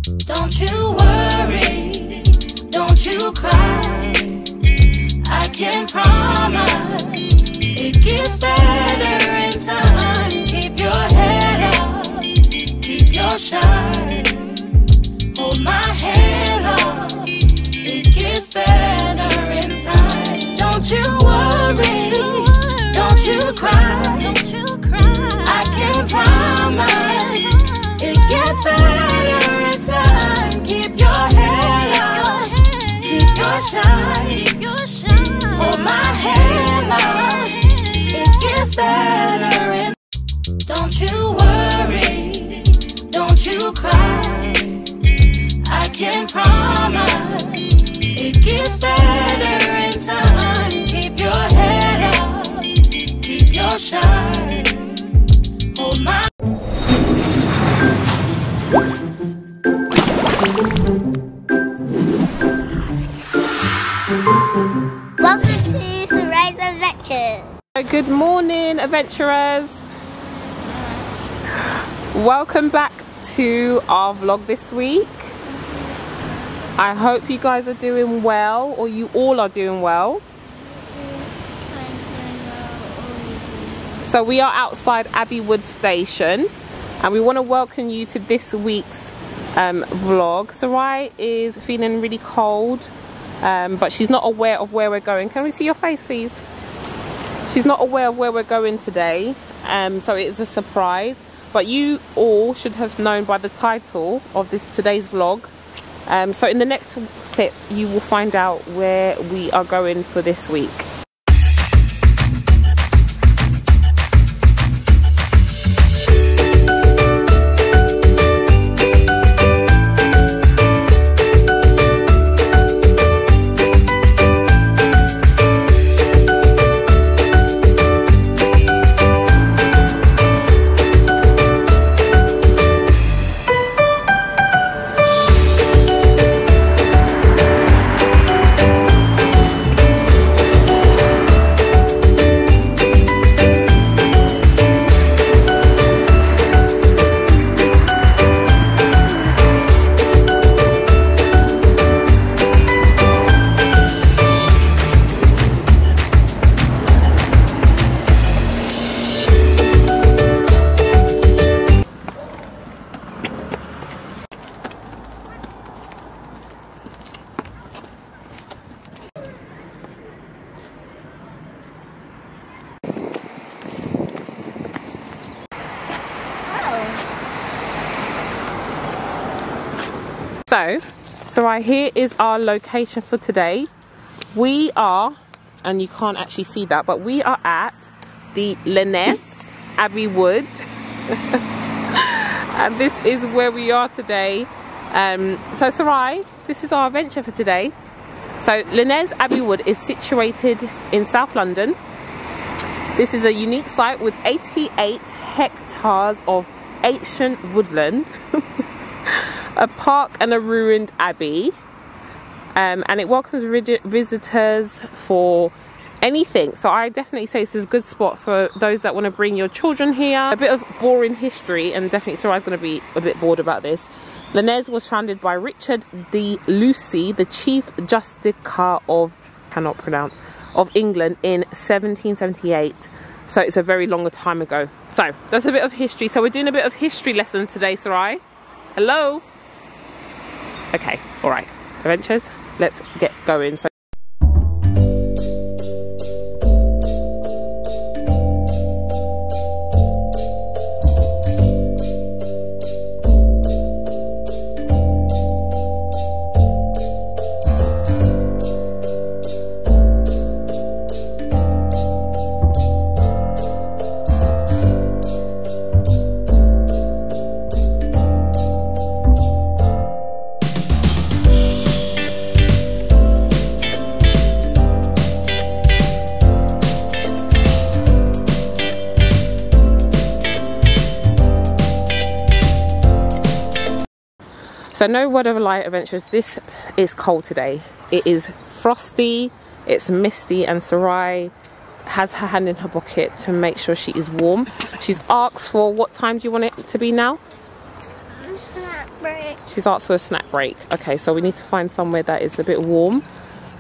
Don't you worry, don't you cry. I can promise it gets better in time. Keep your head up, keep your shine. Hold my hand up, it gets better in time. Don't you worry, don't you cry. I can promise it gets better in time. Keep your head up, keep your shine. Hold my hand up, it gets better in. Don't you worry, don't you cry. I can promise it gets better in time. Keep your head up, keep your shine. Hold my. Welcome to Sarai's Adventures. Good morning, adventurers. Welcome back to our vlog this week. I hope you guys are doing well, or you all are doing well. So we are outside Abbey Wood Station and we want to welcome you to this week's vlog. Sarai is feeling really cold, but she's not aware of where we're going. Can we see your face, please? She's not aware of where we're going today, so it is a surprise. But you all should have known by the title of today's vlog. So in the next clip, you will find out where we are going for this week. So right here is our location for today. We are, and you can't actually see that, but we are at the Lyness Abbey Wood. And this is where we are today. So Sarai, this is our adventure for today. So Lyness Abbey Wood is situated in South London. This is a unique site with 88 hectares of ancient woodland, a park and a ruined abbey, and it welcomes visitors for anything. So I definitely say this is a good spot for those that want to bring your children here. A bit of boring history, and definitely Sarai's going to be a bit bored about this. Lyness was founded by Richard de Lucy, the Chief Justicar of England in 1778. So it's a very long time ago. So that's a bit of history. So we're doing a bit of history lesson today, Sarai. Hello. Okay, all right, adventures, let's get going. So So no word of a lie, adventurers, this is cold today. It is frosty, it's misty, and Sarai has her hand in her pocket to make sure she is warm. She's asked for, what time do you want it to be now? break. She's asked for a snack break. Okay, so we need to find somewhere that is a bit warm,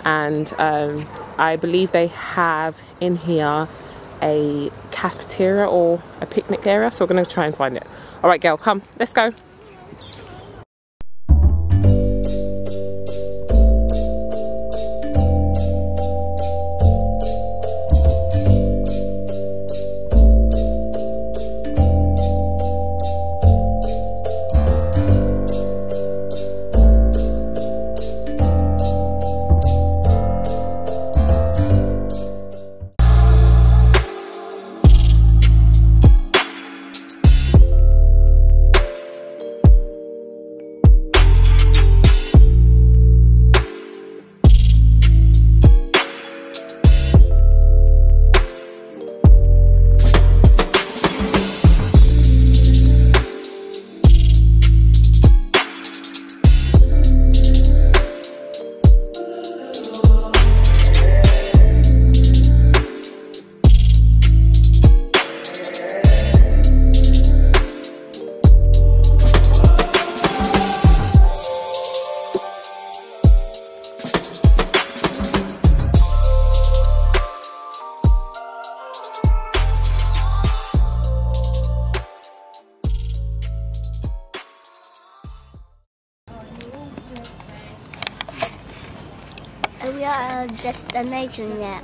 and I believe they have in here a cafeteria or a picnic area, so we're going to try and find it. All right, girl, come, let's go. Are we at a destination yet?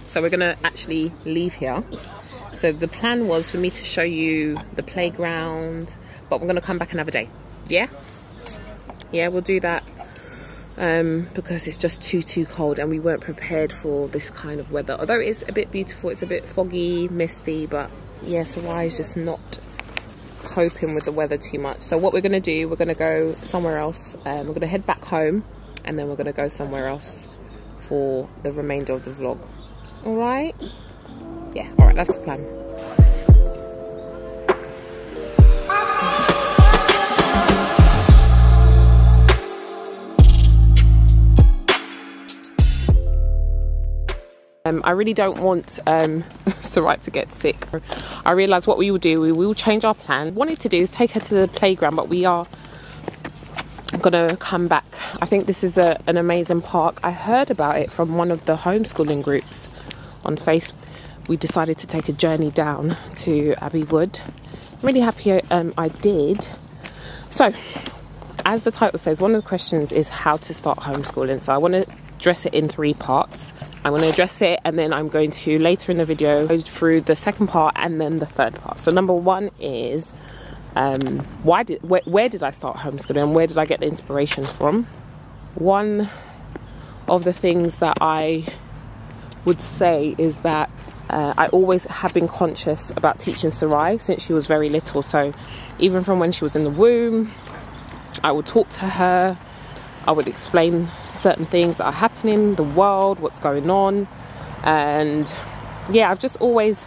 So we're gonna actually leave here. So the plan was for me to show you the playground, but we're gonna come back another day. Yeah, we'll do that because it's just too cold and we weren't prepared for this kind of weather. Although it is a bit beautiful, it's a bit foggy, misty, but yeah, Sarai is just not coping with the weather too much. So what we're gonna do, we're gonna go somewhere else. We're gonna head back home and then we're gonna go somewhere else for the remainder of the vlog. All right? Yeah, all right, that's the plan. I really don't want Sarai to get sick. I realised what we will do, we will change our plan. What we wanted to do is take her to the playground, but we are gonna come back. I think this is an amazing park. I heard about it from one of the homeschooling groups on Facebook. We decided to take a journey down to Abbey Wood. I'm really happy I did. So, as the title says, one of the questions is how to start homeschooling. So I want to address it in 3 parts. I'm going to address it and then I'm going to later in the video go through the second part and then the third part. So number 1 is where did I start homeschooling and where did I get the inspiration from? One of the things that I would say is that I always have been conscious about teaching Sarai since she was very little. So even from when she was in the womb, I would talk to her, I would explain certain things that are happening in the world, what's going on, and yeah, I've just always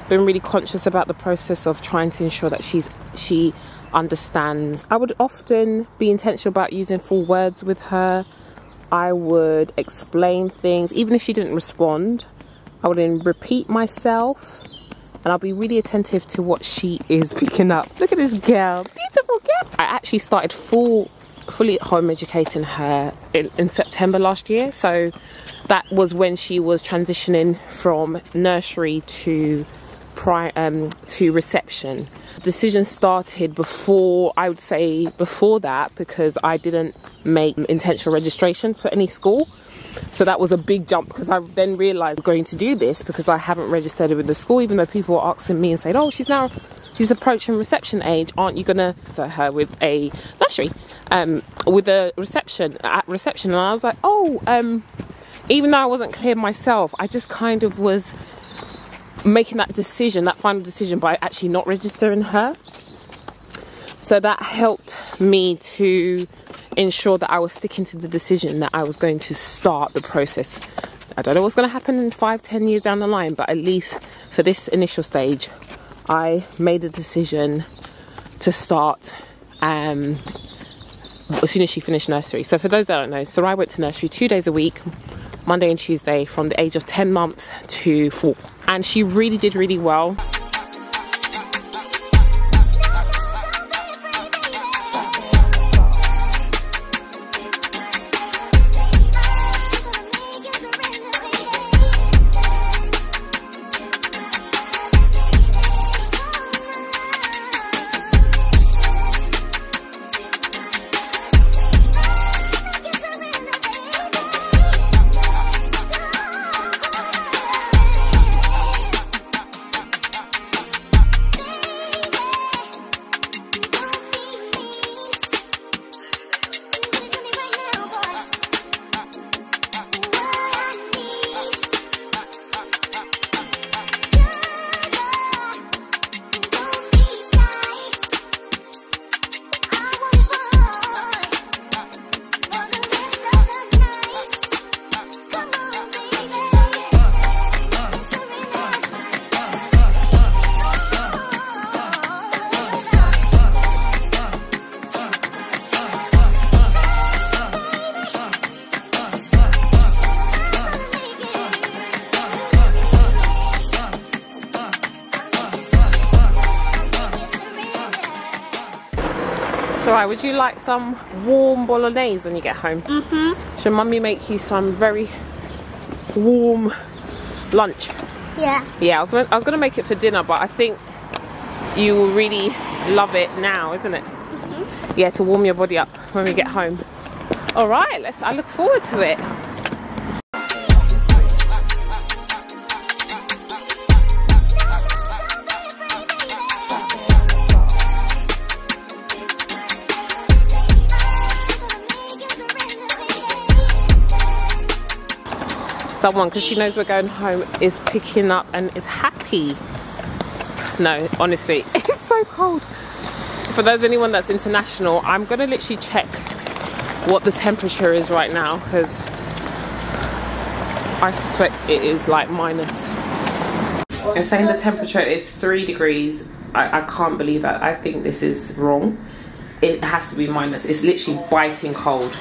been really conscious about the process of trying to ensure that she understands. I would often be intentional about using full words with her. I would explain things, even if she didn't respond. I would then repeat myself and I'll be really attentive to what she is picking up. Look at this girl, beautiful girl. I actually started fully home educating her in September last year. So that was when she was transitioning from nursery to to reception. Decision started before, I would say before that, because I didn't make intentional registration for any school. So that was a big jump, because I then realised I'm going to do this because I haven't registered with the school, even though people were asking me and saying, oh, she's approaching reception age, aren't you gonna start her with a nursery, with a reception at reception? And I was like, oh, even though I wasn't clear myself, I just kind of was making that decision, that final decision, by actually not registering her. So that helped me to ensure that I was sticking to the decision that I was going to start the process. I don't know what's going to happen in 5-10 years down the line, but at least for this initial stage, I made a decision to start as soon as she finished nursery. So for those that don't know, Sarai went to nursery 2 days a week, Monday and Tuesday, from the age of 10 months to 4. And she really did really well. Sarai, would you like some warm bolognese when you get home? Mm-hmm. Should Mummy make you some very warm lunch? Yeah. Yeah, I was going to make it for dinner, but I think you will really love it now, isn't it? Mm-hmm. Yeah, to warm your body up when we get home. All right, I look forward to it. Someone, because she knows we're going home, is picking up and is happy. No, honestly, it's so cold. For anyone that's international, I'm gonna literally check what the temperature is right now, because I suspect it is like minus. It's saying the temperature is 3 degrees. I can't believe that. I think this is wrong. It has to be minus. It's literally biting cold.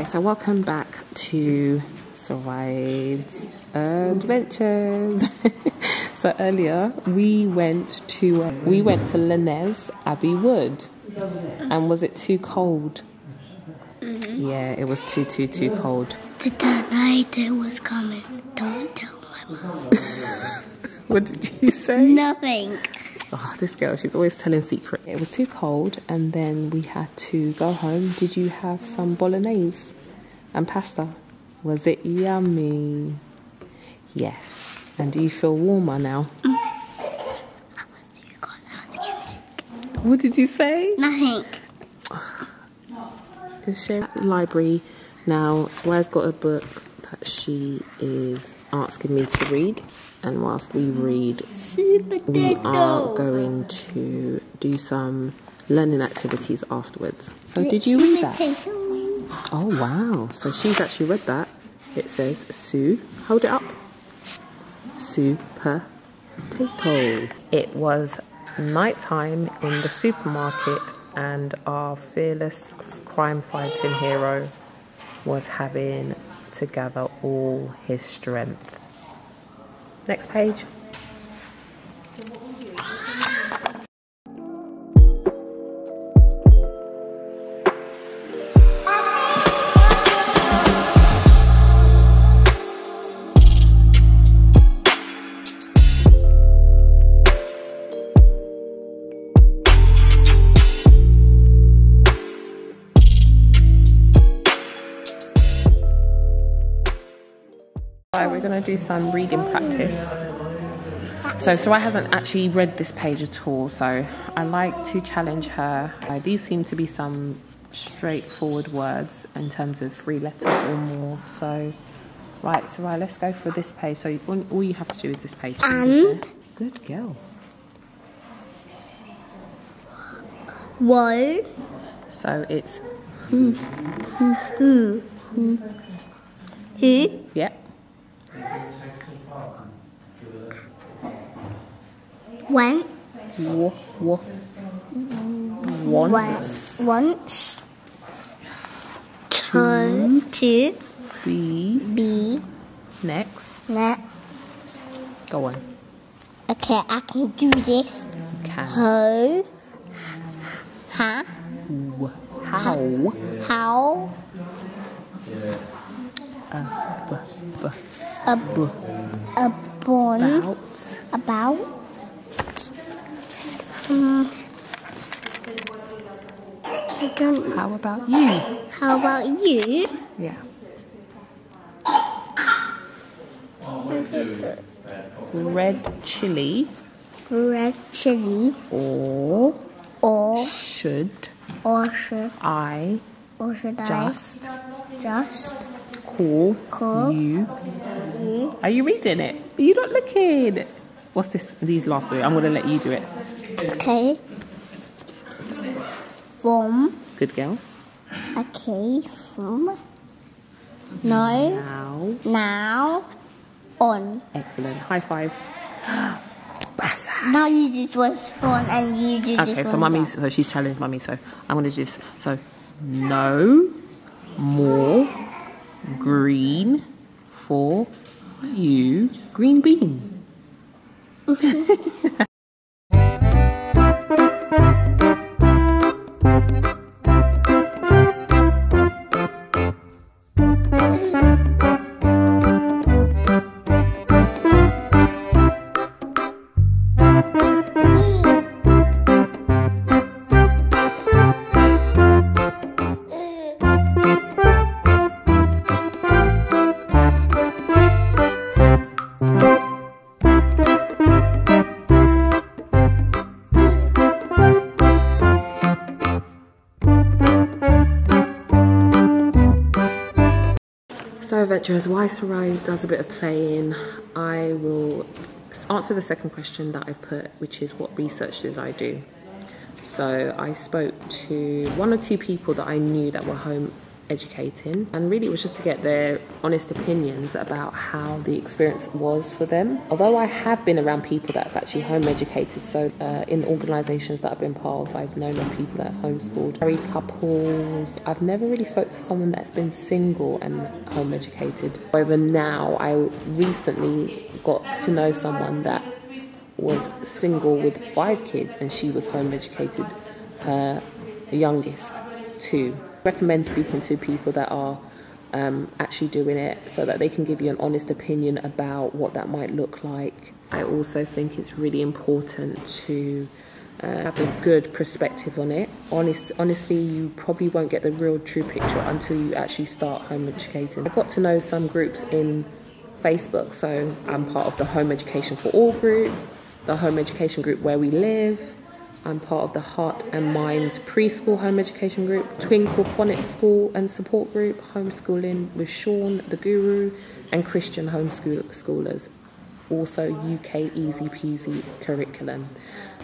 Okay, so welcome back to Sarai's Adventures. So earlier we went to Linez Abbey Wood, and was it too cold? Yeah, it was too cold. The tornado was coming. Don't tell my mom. What did you say? Nothing. Oh, this girl, she's always telling secrets. It was too cold, and then we had to go home. Did you have some bolognese and pasta? Was it yummy? Yes. And do you feel warmer now? What did you say? Nothing. Is she at the library now? Sarai's got a book that she is asking me to read, and whilst we read, we are going to do some learning activities afterwards. So did you read that? Oh wow, so she's actually read that. It says Sue, hold it up, super potato. It was night time in the supermarket, and our fearless crime fighting hero was having to gather all his strength. Next page. We're going to do some reading practice. So Sarai hasn't actually read this page at all, so I like to challenge her. These seem to be some straightforward words in terms of 3 letters or more. So, right, Sarai, let's go for this page. So all you have to do is this page. Good girl. Whoa. So it's Who? Yep. Went. Once. To. Be. Next. Go on. Okay, I can do this. Can. Ho. Ha. How. How. About. I don't. How about you? How about you? Yeah. Red chili. Red chili. Or should I just call you? Are you reading it? You're not looking. What's this? These last 3. I'm going to let you do it. Okay. From. Good girl. Okay. From. No. Now. On. Excellent. High five. Bassa. Now you did this one and you did this one. Okay, so mummy's, so she's challenged mummy, so I'm going to do this. So, no more green for you. Green bean. Adventures, while Sarai does a bit of playing, I will answer the second question that I've put, which is what research did I do? So I spoke to 1 or 2 people that I knew that were educating, and really it was just to get their honest opinions about how the experience was for them. Although I have been around people that have actually home educated, so in organisations that I've been part of, I've known of people that have homeschooled, married couples. I've never really spoke to someone that's been single and home educated. However, now I recently got to know someone that was single with 5 kids, and she was home educated, her youngest too. I recommend speaking to people that are actually doing it, so that they can give you an honest opinion about what that might look like. I also think it's really important to have a good perspective on it. Honestly, you probably won't get the real true picture until you actually start home educating. I've got to know some groups in Facebook, so I'm part of the Home Education for All group, the Home Education group Where We Live. I'm part of the Heart and Minds Preschool Home Education group, Twinkle Phonics School and Support Group, Homeschooling with Sean, the Guru, and Christian Homeschoolers. Also UK Easy Peasy Curriculum.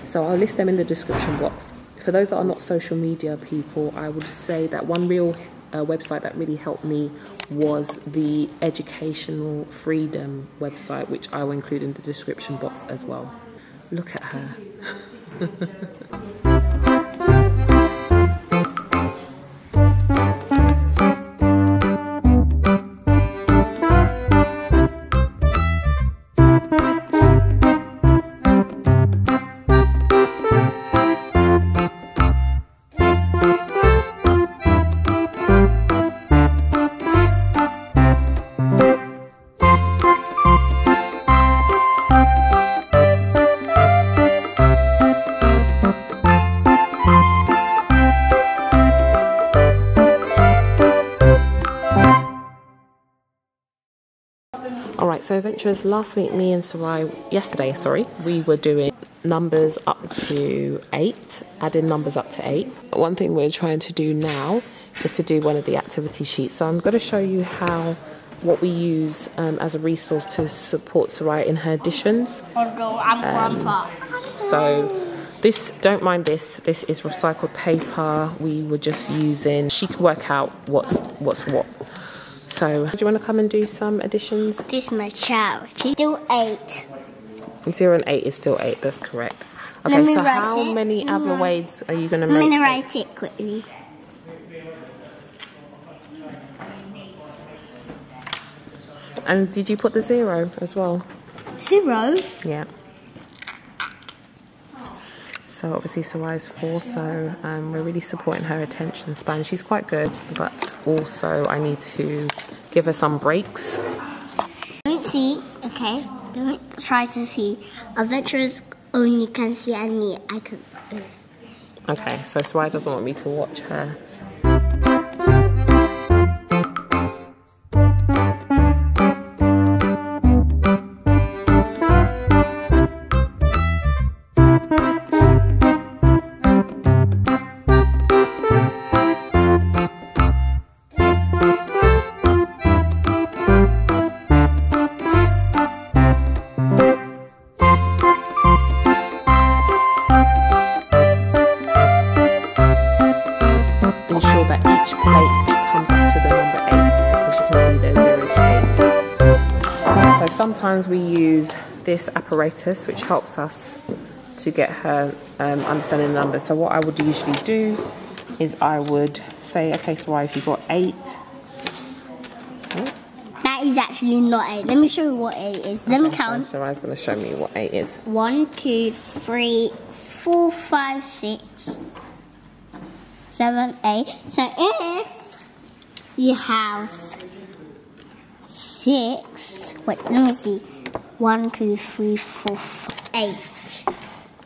So I'll list them in the description box. For those that are not social media people, I would say that one real website that really helped me was the Educational Freedom website, which I will include in the description box as well. Look at her. Alright, so adventurers, last week yesterday, we were doing numbers up to 8, adding numbers up to 8. One thing we're trying to do now is to do one of the activity sheets. So I'm going to show you what we use as a resource to support Sarai in her additions. So this, don't mind this is recycled paper. We were just using, she could work out what's what. So, do you want to come and do some additions? This is my child. She's still 8. 0 and 8 is still 8, that's correct. Okay, so how many other ways are you going to make? I'm going to write it quickly. And did you put the 0 as well? 0? Yeah. So obviously Sarai's 4, so we're really supporting her attention span. She's quite good, but also I need to give her some breaks. Don't see, okay? Don't try to see. Adventurers only can see, and me, I can. Okay, so Sarai doesn't want me to watch her. Ensure that each plate comes up to the number 8, as you can see there's 0 to 8. So sometimes we use this apparatus which helps us to get her understanding the numbers. So what I would usually do is I would say, okay, Sarai, if you've got 8. That is actually not 8. Let me show you what 8 is. Let me count. So Sarai's going to show me what 8 is. 1, 2, 3, 4, 5, 6, 7, 8. So if you have 6, wait, let me see. 1, 2, 3, 4, 5, 8.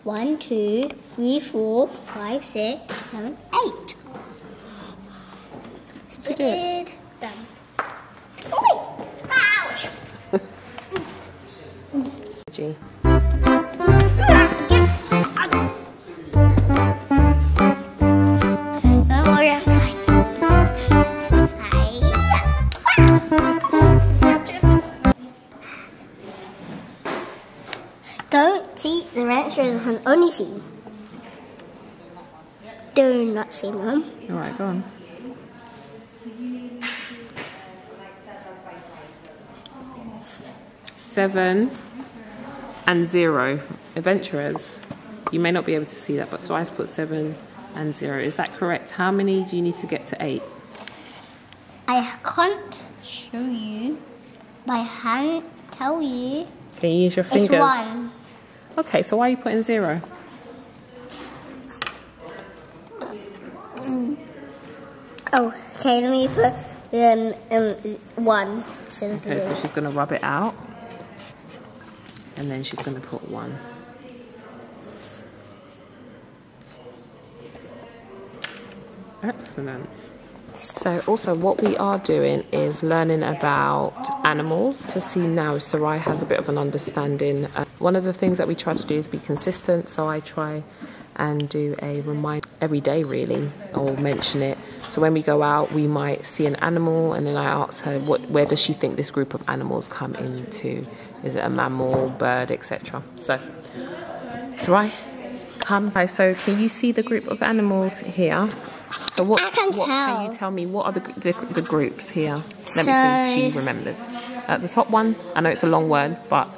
1, 2, 3, 4, 5, 6, 7, 8. Did you do it? Done. Oh wait! Ouch! G. Don't worry, I'm fine. Don't see the ranchers on only see. Do not see, Mum. Alright, go on. 7 and 0. Adventurers, you may not be able to see that, but Sarai's put 7 and 0. Is that correct? How many do you need to get to 8? I can't show you, but I can tell you. Can you use your fingers? It's 1. Okay, so why are you putting 0? Oh, okay, let me put 1. Okay, so she's going to rub it out. And then she's going to put 1. Excellent. So also what we are doing is learning about animals to see now if Sarai has a bit of an understanding. One of the things that we try to do is be consistent, so I try and do a reminder every day really, or mention it. So when we go out we might see an animal and then I ask her where does she think this group of animals come into. Is it a mammal, bird, etc. So Sarai, come. Okay, so can you see the group of animals here? So what can you tell me? What are the groups here? Let me see if she remembers. The top one, I know it's a long word, but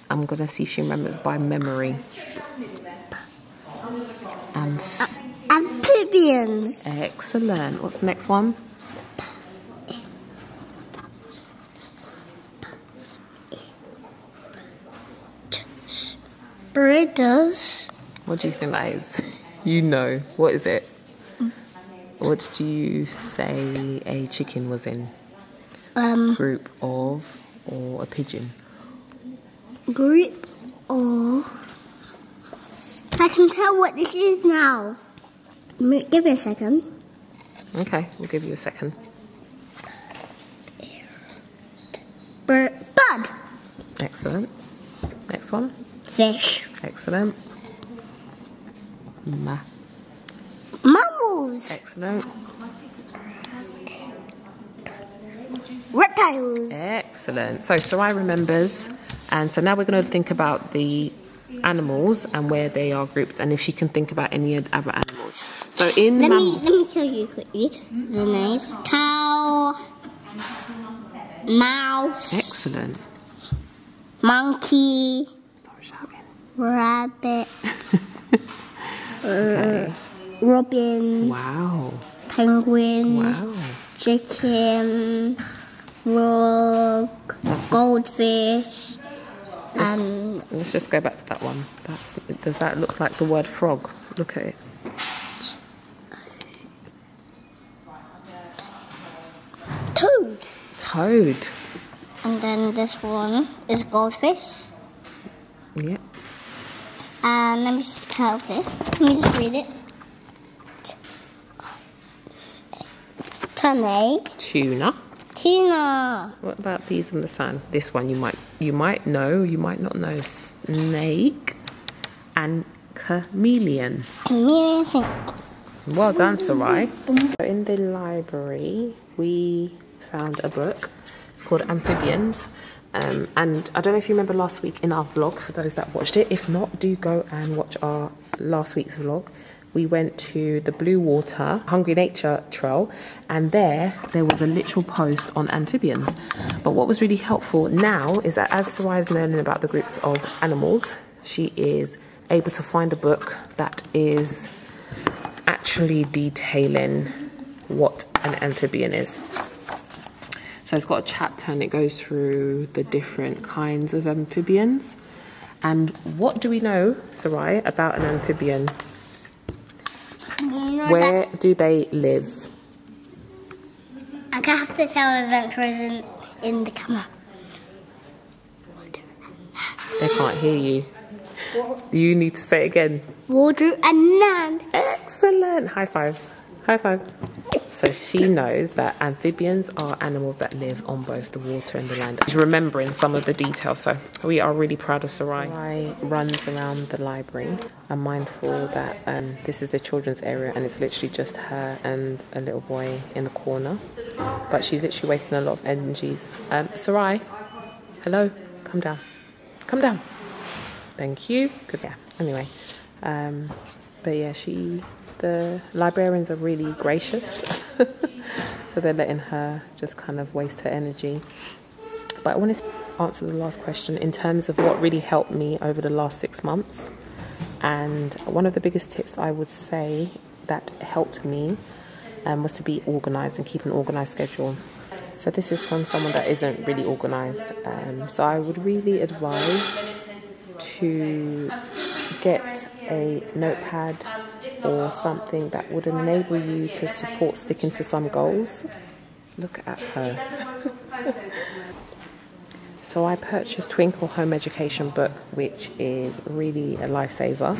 I'm going to see if she remembers by memory. Amphibians. Excellent. What's the next one? Breeders. What do you think that is? You know. What is it? What did you say a chicken was in? Group of, or a pigeon? Group of... I can tell what this is now. Give me a second. Okay, we'll give you a second. Bird. Excellent. Next one. Fish. Excellent. Mammals. Excellent. Reptiles. Excellent. So Sarai remembers, and so now we're going to think about the animals and where they are grouped, and if she can think about any other animals. So in let me tell you quickly the names: cow, mouse. Excellent. Monkey. Stop shouting. Rabbit. Okay. Robin. Wow. Penguin. Wow. Chicken. Frog. Goldfish. And let's just go back to that one. Does that look like the word frog? Look at it. toad. Toad. And then this one is goldfish. Yeah. And let me just tell this. Let me just read it. Tuna. Tuna. Tuna. What about these in the sand? This one you might know, you might not know. Snake and chameleon. Chameleon snake. Well done, Sarai. In the library, we found a book. It's called Amphibians. And I don't know if you remember last week in our vlog, for those that watched it. If not, do go and watch our last week's vlog. We went to the Blue Water Hungry Nature Trail, and there was a literal post on amphibians. But what was really helpful now is that as Sarai is learning about the groups of animals, she is able to find a book that is actually detailing what an amphibian is. So it's got a chapter and it goes through the different kinds of amphibians. And what do we know, Sarai, about an amphibian? Where do they live? I have to tell adventurers in the camera. They can't hear you. You need to say it again. Water and land. Excellent. High five. High five. So she knows that amphibians are animals that live on both the water and the land. She's remembering some of the details, so we are really proud of Sarai. Sarai runs around the library. I'm mindful that this is the children's area and it's literally just her and a little boy in the corner. But she's literally wasting a lot of energies. Sarai, hello, come down. Come down. Thank you. Good. Yeah. Anyway, but yeah, the librarians are really gracious. So they're letting her just kind of waste her energy. But I wanted to... answer the last question in terms of what really helped me over the last 6 months. And one of the biggest tips I would say that helped me was to be organised and keep an organised schedule. So this is from someone that isn't really organised. So I would really advise to get a notepad or something that would enable you to support sticking to some goals. Look at her. So I purchased Twinkle Home Education book, which is really a lifesaver.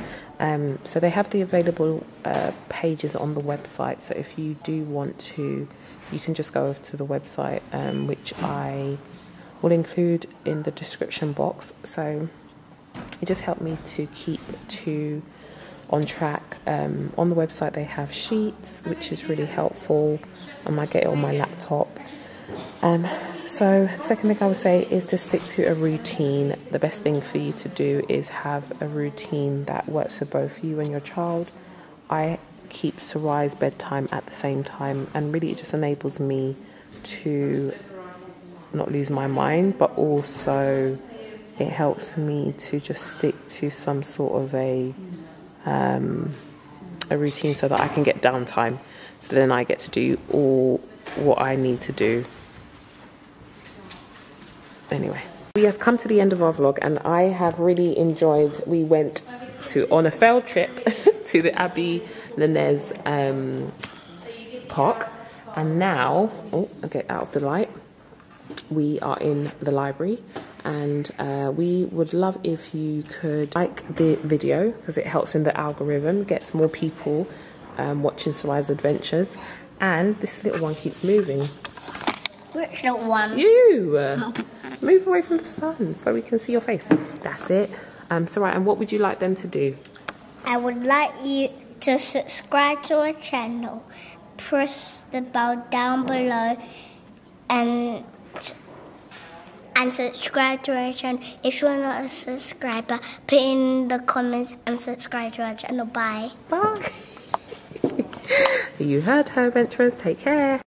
So they have the available pages on the website. So if you do want to, you can just go over to the website, which I will include in the description box. So it just helped me to keep on track. On the website they have sheets, which is really helpful. I might get it on my laptop. So the second thing I would say is to stick to a routine. The best thing for you to do is have a routine that works for both you and your child. I keep Sarai's bedtime at the same time, and really it just enables me to not lose my mind, but also it helps me to just stick to some sort of a routine so that I can get downtime, so then I get to do all what I need to do. Anyway, we have come to the end of our vlog, and I have really enjoyed. We went on a failed trip to the Abbey Linez park, and now, I'll get out of the light. We are in the library, and we would love if you could like the video, because it helps in the algorithm, gets more people watching Sarai's adventures. And this little one keeps moving. Which little one? You! Move away from the sun so we can see your face. That's it. Sarai, and what would you like them to do? I would like you to subscribe to our channel, press the bell down below, and subscribe to our channel. If you're not a subscriber, put in the comments and subscribe to our channel. Bye. Bye. You heard her, adventurers. Take care.